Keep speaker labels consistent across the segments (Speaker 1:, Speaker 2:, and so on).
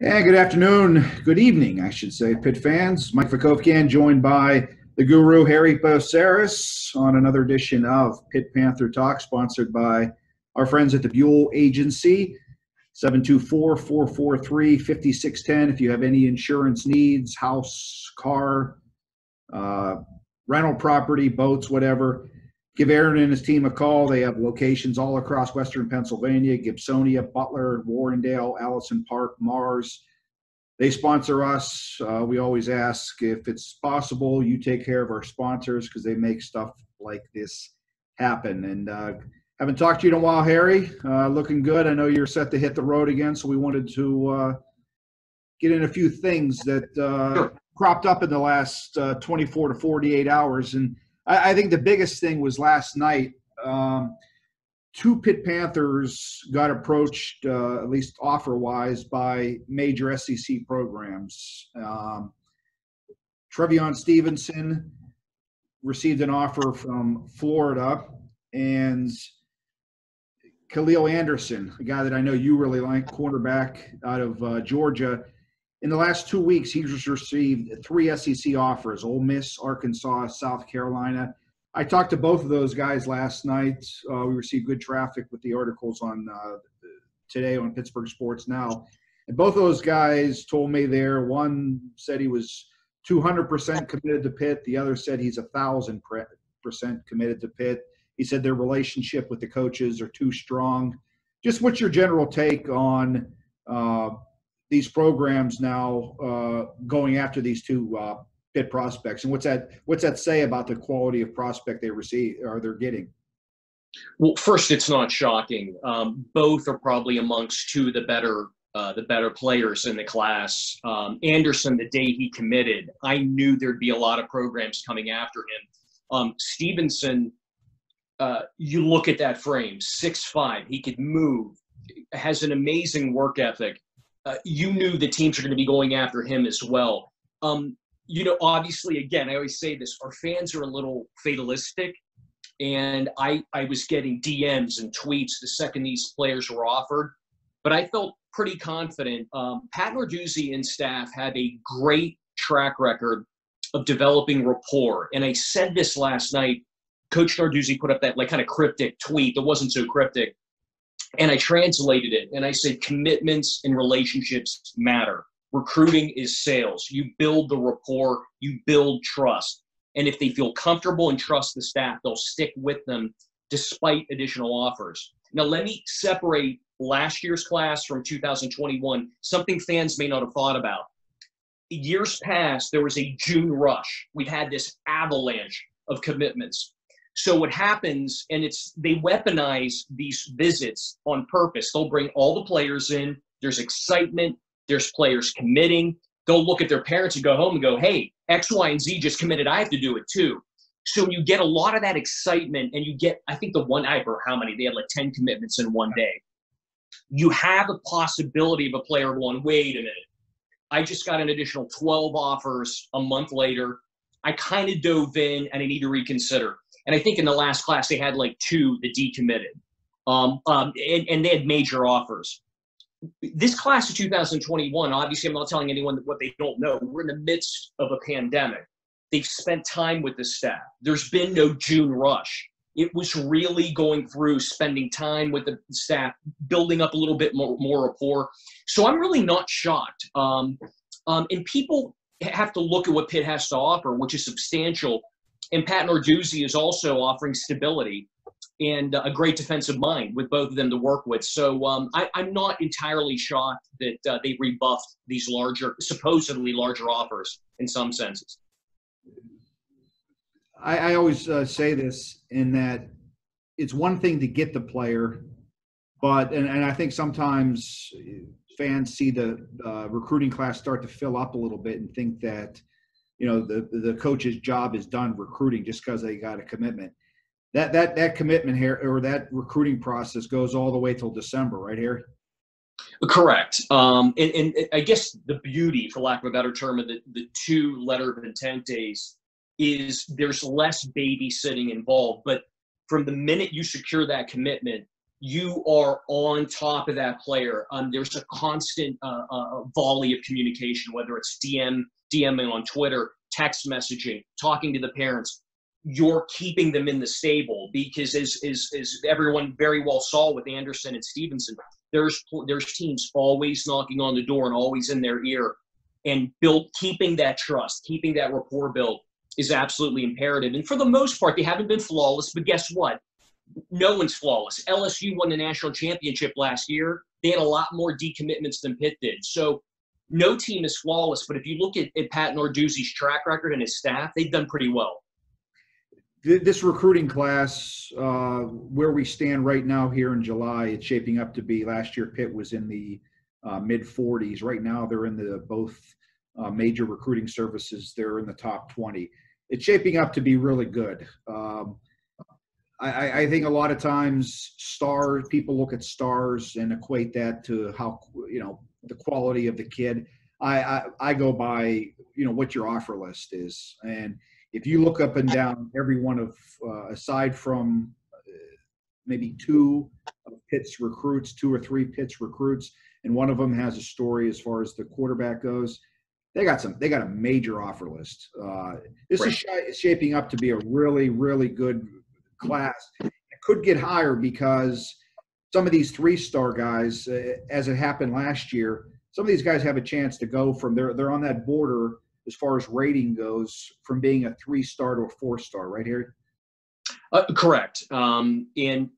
Speaker 1: And good afternoon, good evening, I should say, Pitt fans. Mike Vakovcan joined by the guru, Harry Boceris, on another edition of Pitt Panther Talk, sponsored by our friends at the Buhl Agency, 724-443-5610. If you have any insurance needs, house, car, rental property, boats, whatever, give Aaron and his team a call. They have locations all across Western Pennsylvania, Gibsonia, Butler, Warrendale, Allison Park, Mars. They sponsor us. We always ask if it's possible, you take care of our sponsors because they make stuff like this happen. And haven't talked to you in a while, Harry. Looking good. I know you're set to hit the road again, so we wanted to get in a few things that
Speaker 2: Sure.
Speaker 1: cropped up in the last 24 to 48 hours. And I think the biggest thing was last night. Two Pitt Panthers got approached, at least offer-wise, by major SEC programs. Trevion Stevenson received an offer from Florida, and Khalil Anderson, a guy that I know you really like, cornerback out of Georgia. In the last 2 weeks, he's received 3 SEC offers: Ole Miss, Arkansas, South Carolina. I talked to both of those guys last night. We received good traffic with the articles on today on Pittsburgh Sports Now. And both of those guys told me there. One said he was 200% committed to Pitt. The other said he's 1,000% committed to Pitt. He said their relationship with the coaches are too strong. Just what's your general take on these programs now going after these two Pitt prospects, and what's that say about the quality of prospect they receive or they're getting?
Speaker 2: Well, first, it's not shocking. Both are probably amongst two of the better players in the class. Anderson, the day he committed, I knew there'd be a lot of programs coming after him. Stevenson, you look at that frame, 6'5", he could move, has an amazing work ethic. You knew the teams are going to be going after him as well. Obviously, again, I always say this, our fans are a little fatalistic, and I was getting DMs and tweets the second these players were offered, but I felt pretty confident. Pat Narduzzi and staff have a great track record of developing rapport, and I said this last night. Coach Narduzzi put up that kind of cryptic tweet that wasn't so cryptic, and I translated it, and I said commitments and relationships matter. Recruiting is sales. You build the rapport, you build trust. And if they feel comfortable and trust the staff, they'll stick with them despite additional offers. Now, let me separate last year's class from 2021, something fans may not have thought about. Years past, there was a June rush. We've had this avalanche of commitments. So what happens, and they weaponize these visits on purpose. They'll bring all the players in. There's excitement. There's players committing. They'll look at their parents and go home and go, hey, X, Y, and Z just committed. I have to do it too. So you get a lot of that excitement, and you get, I think I forgot how many, they had 10 commitments in one day. You have a possibility of a player going, wait a minute, I just got an additional 12 offers a month later. I kind of dove in, and I need to reconsider. And I think in the last class, they had 2 that decommitted. And they had major offers. This class of 2021, obviously I'm not telling anyone what they don't know. We're in the midst of a pandemic. They've spent time with the staff. There's been no June rush. It was really going through, spending time with the staff, building up a little bit more rapport. So I'm really not shocked. And people have to look at what Pitt has to offer, which is substantial. And Pat Narduzzi is also offering stability and a great defensive mind with both of them to work with. So I'm not entirely shocked that they rebuffed these supposedly larger offers in some senses.
Speaker 1: I always say this, in that it's one thing to get the player, but and I think sometimes fans see the recruiting class start to fill up a little bit and think that, the coach's job is done recruiting just because they got a commitment. That commitment here, or that recruiting process, goes all the way till December, right, Harry?
Speaker 2: Correct. And I guess the beauty, for lack of a better term, of the 2 letter of intent days is there's less babysitting involved. But from the minute you secure that commitment, you are on top of that player. There's a constant volley of communication, whether it's DMing on Twitter, text messaging, talking to the parents. You're keeping them in the stable because, as everyone very well saw with Anderson and Stevenson, there's teams always knocking on the door and always in their ear, and keeping that trust, keeping that rapport built is absolutely imperative. And for the most part, they haven't been flawless, but guess what? No one's flawless. LSU won the national championship last year. They had a lot more decommitments than Pitt did. So no team is flawless, but if you look at Pat Narduzzi's track record and his staff, they've done pretty well.
Speaker 1: This recruiting class, where we stand right now here in July, it's shaping up to be, last year Pitt was in the mid-40s. Right now they're in the both major recruiting services. They're in the top 20. It's shaping up to be really good. I think a lot of times people look at stars and equate that to how, the quality of the kid. I go by, what your offer list is. And if you look up and down every one of, aside from maybe two of Pitt's recruits, 2 or 3 Pitt's recruits, and one of them has a story as far as the quarterback goes, they got a major offer list. This is shaping up to be a really, really good class. It could get higher because some of these 3-star guys, as it happened last year, some of these guys have a chance to go from they're on that border as far as rating goes, from being a 3-star to a 4-star, right here.
Speaker 2: Correct. And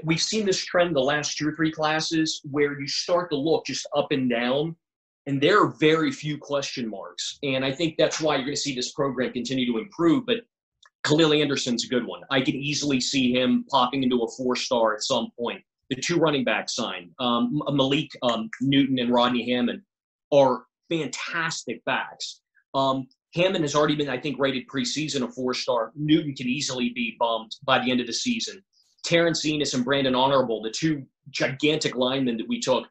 Speaker 2: we've seen this trend the last 2 or 3 classes where you start to look just up and down, and there are very few question marks. And I think that's why you're going to see this program continue to improve. But Khalil Anderson's a good one. I can easily see him popping into a 4-star at some point. The 2 running backs signed, Malik Newton and Rodney Hammond, are fantastic backs. Hammond has already been, I think, rated preseason a 4-star. Newton can easily be bumped by the end of the season. Terrence Enos and Brandon Honorable, the 2 gigantic linemen that we took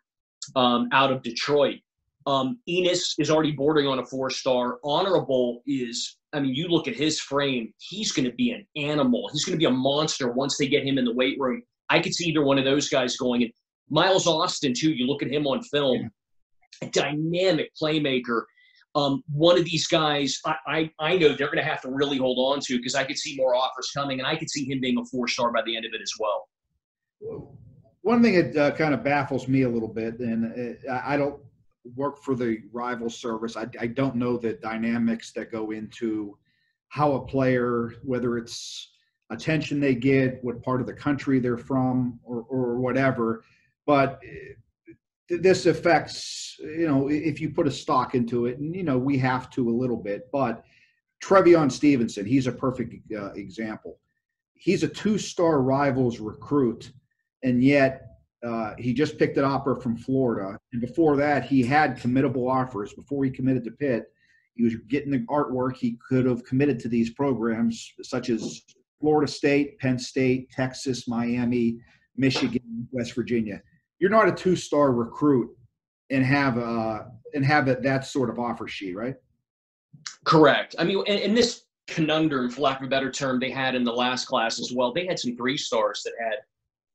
Speaker 2: out of Detroit. Enos is already bordering on a 4-star. Honorable is, you look at his frame, he's going to be an animal. He's going to be a monster once they get him in the weight room. I could see either one of those guys going. And Miles Austin, too, you look at him on film, a dynamic playmaker. One of these guys, I know they're going to have to really hold on to, because I could see more offers coming, and I could see him being a 4-star by the end of it as well.
Speaker 1: One thing that kind of baffles me a little bit, and I don't work for the rival service. I don't know the dynamics that go into how a player, whether it's attention they get, what part of the country they're from, or whatever, but this affects, if you put a stock into it, and, we have to a little bit, but Trevion Stevenson, he's a perfect example. He's a 2-star Rivals recruit, and yet he just picked an offer from Florida. And before that, he had committable offers. Before he committed to Pitt, he was getting the artwork. He could have committed to these programs such as Florida State, Penn State, Texas, Miami, Michigan, West Virginia. You're not a 2-star recruit and have that sort of offer sheet, right?
Speaker 2: Correct. And this conundrum, for lack of a better term, they had in the last class as well. They had some 3-stars that had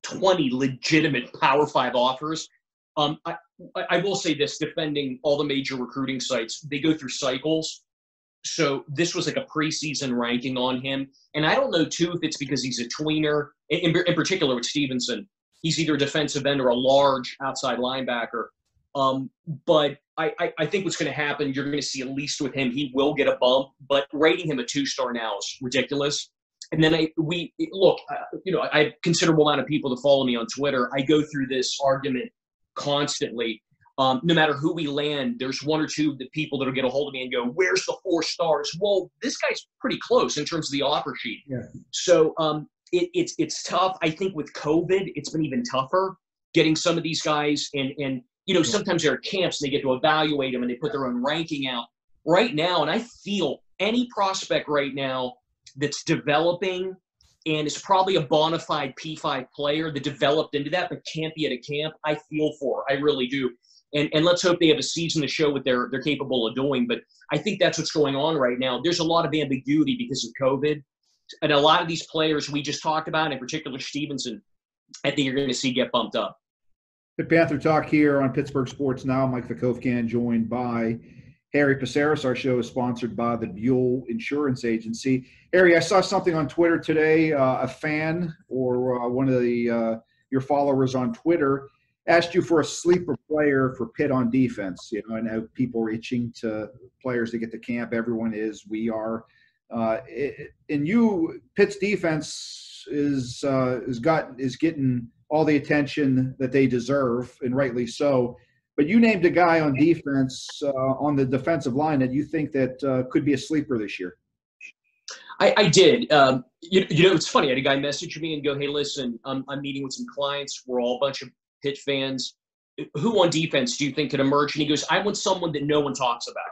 Speaker 2: 20 legitimate Power 5 offers. I will say this, defending all the major recruiting sites, they go through cycles. So this was like a preseason ranking on him. And I don't know, too, if it's because he's a tweener. In particular with Stevenson, he's either a defensive end or a large outside linebacker. But I think what's going to happen, you're going to see, at least with him, he will get a bump. But rating him a 2-star now is ridiculous. And then I have a considerable amount of people that follow me on Twitter. I go through this argument constantly. No matter who we land, there's 1 or 2 the people that'll get a hold of me and go, "Where's the 4 stars?" Well, this guy's pretty close in terms of the offer sheet. Yeah. So it's tough. I think with COVID, it's been even tougher getting some of these guys. And sometimes they're at camps and they get to evaluate them and they put their own ranking out right now. And I feel any prospect right now that's developing and is probably a bona fide P5 player that developed into that but can't be at a camp, I feel for. I really do. And let's hope they have a season to show what they're capable of doing. But I think that's what's going on right now. There's a lot of ambiguity because of COVID. And a lot of these players we just talked about, in particular Stevenson, I think you're going to see get bumped up.
Speaker 1: Pitt Panther Talk here on Pittsburgh Sports Now. Mike Vikovcan joined by Harry Paceris. Our show is sponsored by the Buhl Insurance Agency. Harry, I saw something on Twitter today. A fan or one of the your followers on Twitter asked you for a sleeper player for Pitt on defense. You know, I know people are itching to players to get to camp. Everyone is. We are. And Pitt's defense is getting all the attention that they deserve, and rightly so. But you named a guy on defense, on the defensive line, that you think that could be a sleeper this year.
Speaker 2: I did. You know, it's funny. I had a guy message me and go, "Hey, listen, I'm meeting with some clients. We're all a bunch of Pitt fans. Who on defense do you think could emerge?" And he goes, "I want someone that no one talks about."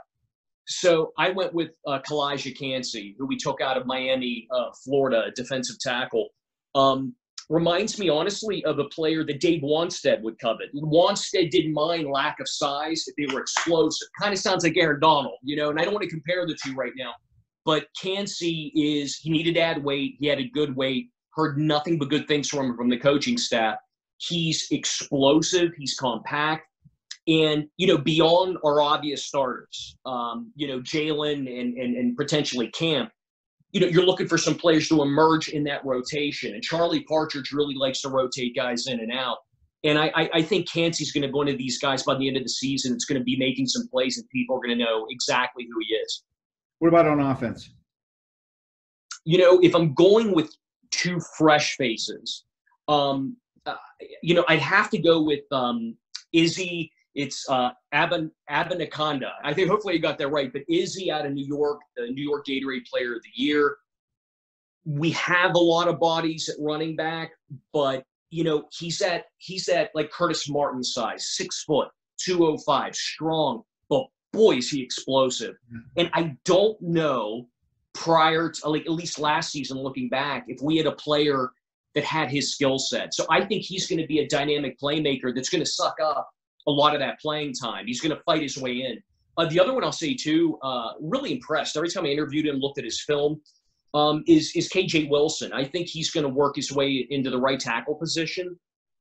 Speaker 2: So I went with Kaleo, who we took out of Miami, Florida, defensive tackle. Reminds me, honestly, of a player that Dave Wanstead would covet. Wanstead didn't mind lack of size if they were explosive. Kind of sounds like Aaron Donald, you know, and I don't want to compare the two right now. But Kancey he needed to add weight. He had a good weight. Heard nothing but good things from him from the coaching staff. He's explosive. He's compact. And, you know, beyond our obvious starters, you know, Jalen and potentially Camp, you know, you're looking for some players to emerge in that rotation. And Charlie Partridge really likes to rotate guys in and out. And I think Kancey's going to be one of these guys by the end of the season. It's going to be making some plays, and people are going to know exactly who he is.
Speaker 1: What about on offense?
Speaker 2: You know, if I'm going with two fresh faces, you know, I'd have to go with Izzy. It's Abanaconda. I think hopefully you got that right. But Izzy out of New York, the New York Gatorade Player of the Year. We have a lot of bodies at running back, but you know he's at like Curtis Martin size, 6 foot, 205, strong. But boy, is he explosive. And I don't know prior to like at least last season, looking back, if we had a player that had his skill set. So I think he's going to be a dynamic playmaker that's going to suck up a lot of that playing time. He's going to fight his way in. The other one I'll say too, really impressed. Every time I interviewed him, looked at his film, is KJ Wilson. I think he's going to work his way into the right tackle position.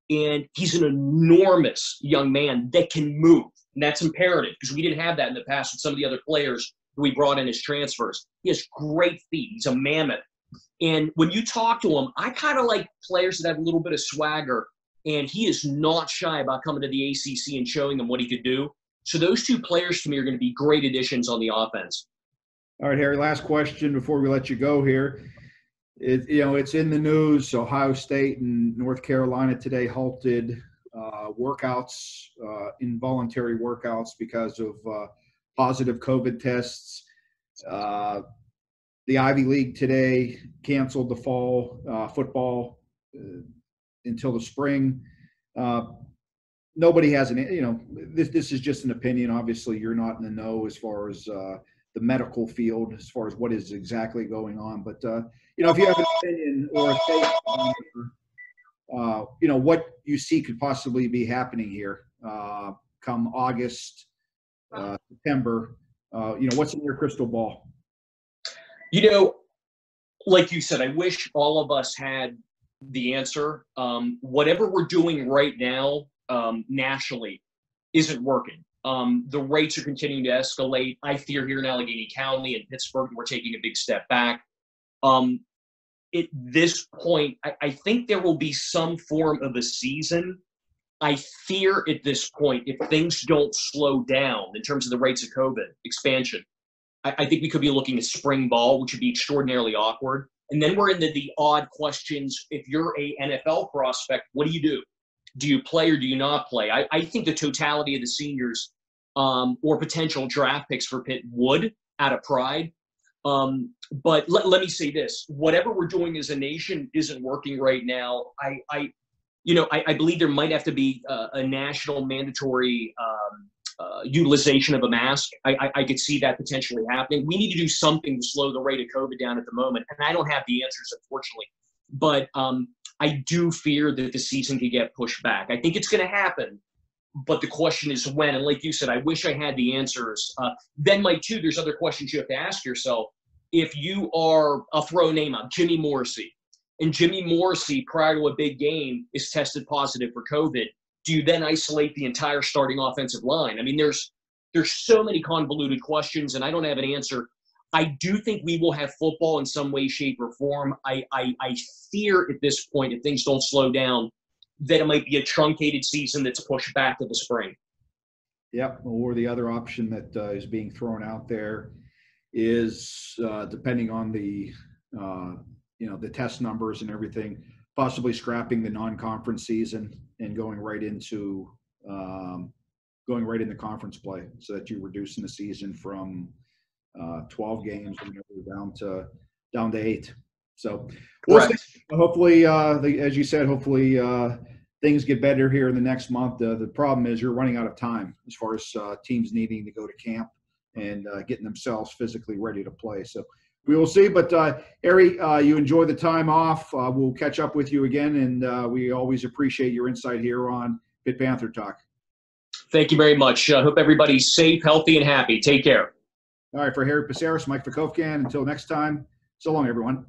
Speaker 2: And he's an enormous young man that can move. And that's imperative because we didn't have that in the past with some of the other players who we brought in as transfers. He has great feet. He's a mammoth. And when you talk to him, I kind of like players that have a little bit of swagger. And he is not shy about coming to the ACC and showing them what he could do. So those two players to me are going to be great additions on the offense.
Speaker 1: All right, Harry, last question before we let you go here. It's in the news. Ohio State and North Carolina today halted workouts, involuntary workouts because of positive COVID tests. The Ivy League today canceled the fall football until the spring. Nobody has this is just an opinion. Obviously, you're not in the know as far as the medical field, as far as what is exactly going on. But, if you have an opinion or a take on, what you see could possibly be happening here come August, September, what's in your crystal ball?
Speaker 2: Like you said, I wish all of us had the answer. Whatever we're doing right now nationally isn't working. The rates are continuing to escalate. I fear here in Allegheny County and Pittsburgh, we're taking a big step back. At this point, I think there will be some form of a season. I fear at this point, if things don't slow down in terms of the rates of COVID expansion, I think we could be looking at spring ball, which would be extraordinarily awkward. And then we're into the odd questions. If you're a NFL prospect, what do you do? Do you play or do you not play? I think the totality of the seniors or potential draft picks for Pitt would, out of pride. But let me say this. Whatever we're doing as a nation isn't working right now. I believe there might have to be a national mandatory utilization of a mask. I could see that potentially happening. We need to do something to slow the rate of COVID down at the moment. And I don't have the answers, unfortunately. But I do fear that the season could get pushed back. I think it's going to happen. But the question is when. And like you said, I wish I had the answers. Then, Mike, too, there's other questions you have to ask yourself. If you are, I'll throw a name out, Jimmy Morrissey, and Jimmy Morrissey, prior to a big game, is tested positive for COVID, do you then isolate the entire starting offensive line? I mean, there's so many convoluted questions, and I don't have an answer. I do think we will have football in some way, shape, or form. I fear at this point, if things don't slow down, that it might be a truncated season that's pushed back to the spring.
Speaker 1: Yep. Or the other option that is being thrown out there is, depending on the the test numbers and everything, possibly scrapping the non-conference season and going right into conference play, so that you're reducing the season from 12 games down to 8. So we'll see. Hopefully, as you said, hopefully things get better here in the next month. The problem is you're running out of time as far as teams needing to go to camp and getting themselves physically ready to play. So we will see. But Harry, you enjoy the time off. We'll catch up with you again, and we always appreciate your insight here on Pitt Panther Talk.
Speaker 2: Thank you very much. I hope everybody's safe, healthy, and happy. Take care.
Speaker 1: All right, for Harry Paceris, Mike Vakovkan, until next time, so long, everyone.